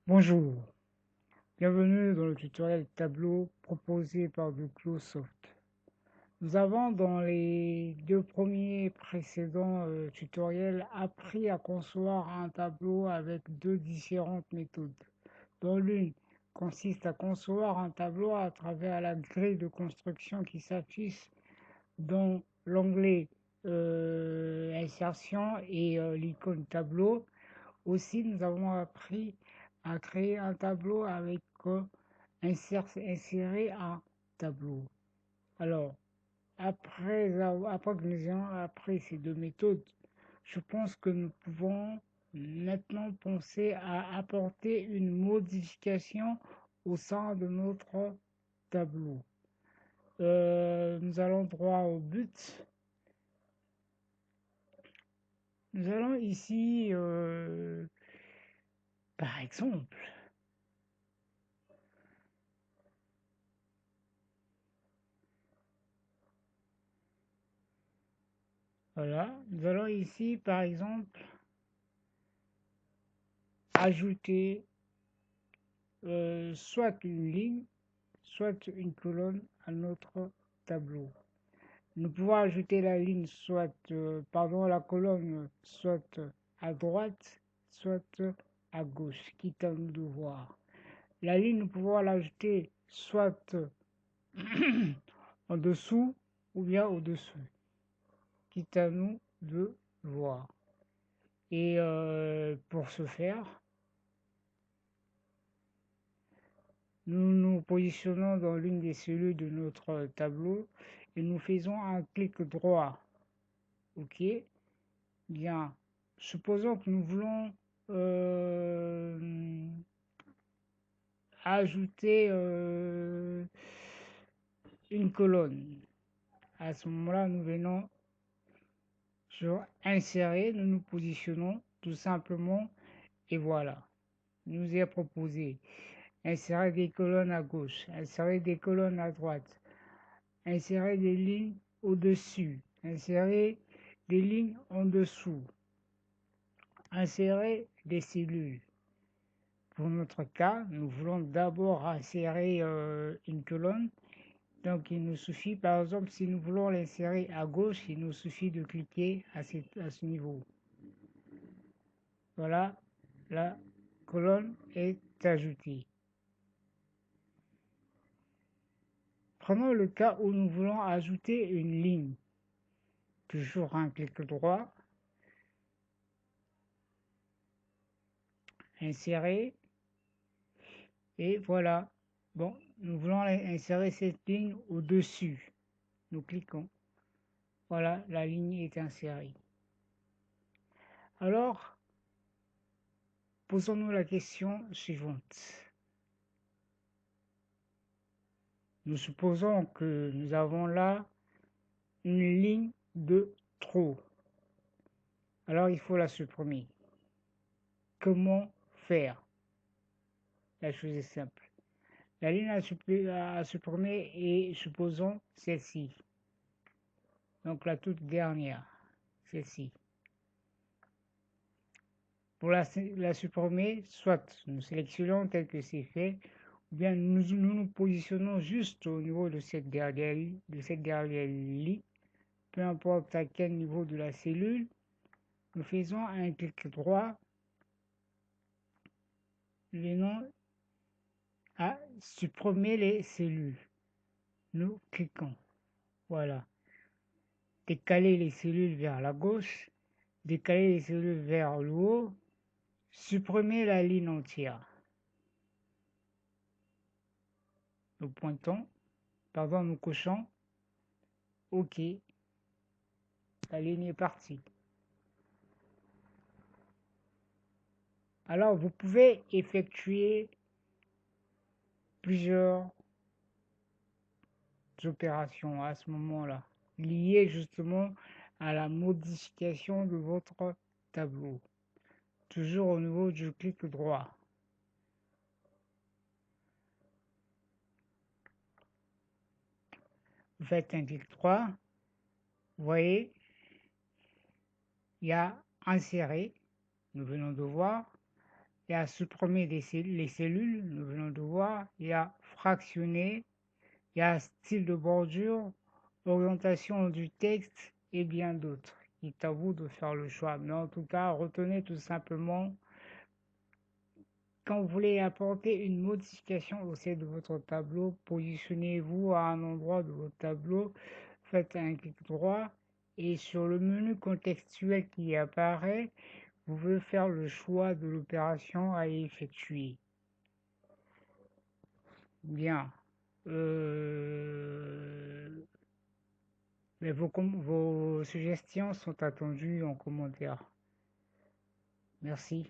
Bonjour, bienvenue dans le tutoriel tableau proposé par Microsoft. Nous avons dans les deux premiers précédents tutoriels appris à concevoir un tableau avec deux différentes méthodes, dont l'une consiste à concevoir un tableau à travers la grille de construction qui s'affiche dans l'onglet insertion et l'icône tableau. Aussi, nous avons appris à créer un tableau avec insérer un tableau. Alors, après que nous ayons appris ces deux méthodes, je pense que nous pouvons maintenant penser à apporter une modification au sein de notre tableau. Nous allons droit au but. Nous allons ici, par exemple, voilà, nous allons ici, par exemple, ajouter soit une ligne, soit une colonne à notre tableau. Nous pouvons ajouter la ligne, la colonne, soit à droite, soit à gauche, quitte à nous de voir. La ligne, nous pouvons l'ajouter soit en dessous ou bien au-dessous, quitte à nous de voir. Et pour ce faire, nous nous positionnons dans l'une des cellules de notre tableau et nous faisons un clic droit. OK. Bien. Supposons que nous voulons ajouter une colonne. À ce moment-là, nous venons sur insérer, nous nous positionnons tout simplement et voilà. Il nous est proposé insérer des colonnes à gauche, insérer des colonnes à droite, insérer des lignes au-dessus, insérer des lignes en dessous, insérer des cellules. Pour notre cas, nous voulons d'abord insérer une colonne. Donc il nous suffit, par exemple, si nous voulons l'insérer à gauche, il nous suffit de cliquer à ce niveau. Voilà, la colonne est ajoutée. Prenons le cas où nous voulons ajouter une ligne. Toujours un clic droit, insérer, et voilà. Bon, nous voulons insérer cette ligne au-dessus. Nous cliquons. Voilà, la ligne est insérée. Alors, posons-nous la question suivante. Nous supposons que nous avons là une ligne de trop. Alors, il faut la supprimer. Comment faire? La chose est simple. La ligne à supprimer est, supposons, celle-ci. Donc, la toute dernière, celle-ci. Pour la supprimer, soit nous sélectionnons tel que c'est fait, ou bien nous positionnons juste au niveau de cette dernière ligne, peu importe à quel niveau de la cellule, nous faisons un clic droit, nous venons à supprimer les cellules. Nous cliquons. Voilà. Décaler les cellules vers la gauche, décaler les cellules vers le haut, supprimer la ligne entière. Nous pointons, nous cochons. OK. La ligne est partie. Alors, vous pouvez effectuer plusieurs opérations à ce moment-là, liées justement à la modification de votre tableau. Toujours au niveau du clic droit. Vous faites un clic droit. Vous voyez, il y a insérer. Nous venons de voir. il y a supprimer les cellules, nous venons de voir, il y a fractionner, il y a style de bordure, orientation du texte et bien d'autres. Il est à vous de faire le choix. Mais en tout cas, retenez tout simplement, quand vous voulez apporter une modification au sein de votre tableau, positionnez-vous à un endroit de votre tableau, faites un clic droit et sur le menu contextuel qui apparaît, vous pouvez faire le choix de l'opération à effectuer. Bien. Mais vos suggestions sont attendues en commentaire. Merci.